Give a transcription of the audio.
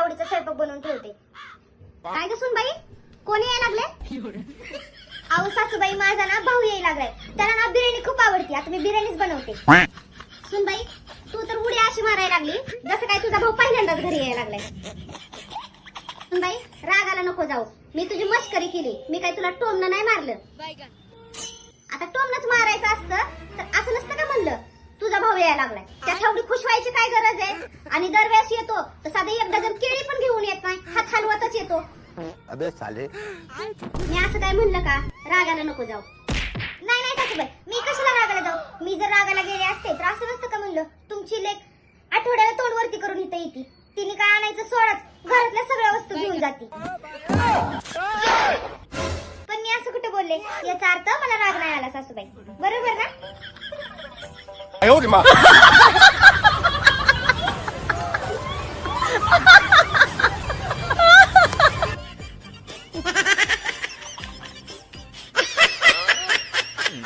आवडीचा स्वयंपाक बनवून ठेवते. काय ग सुनबाई, कोणी यायला लागले? अहो सासूबाई, माझा ना भाऊ यायला लागलाय. त्याला ना बिर्याणी खूप आवडते. आता मी बिर्याणीच बनवते. सुनबाई, तू तर उडी अशी मारायला लागली जसं काय तुझा भाऊ पहिल्यांदाच घरी यायला लागलाय. सुनबाई, रागाला नको जाऊ. मी तुझी मस्करी केली. मी काय तुला टोमणं नाही मारलं. आता टोमणंच मारायचं असतं तर असं नसतं का म्हणलं. तुझा भाऊ यायला लागलाय, त्यात एवढी खुश व्हायची काय गरज आहे? आणि दरवेळेस येतो तर साधे एक डझन केळी पण घेऊन येत नाही, हात हलवतच येतो. अबे साले, मी असं काय म्हणलं का? रागाला नको जाऊ. नाही नाही सासूबाई, मी कशाला रागाला जाऊ? मी जर रागाला गेले असते तर असं नसतं का म्हणलं. तुमची लेक आठवड्याला तोंडवरती करून इथं येते. तिने काय आणायचं सोडाच, घरातल्या सगळ्या वस्तू घेऊन जाते. पण मी असं कुठे बोलले? याचा अर्थ मला राग नाही आला सासूबाई, बरोबर ना? 哎呦我的妈！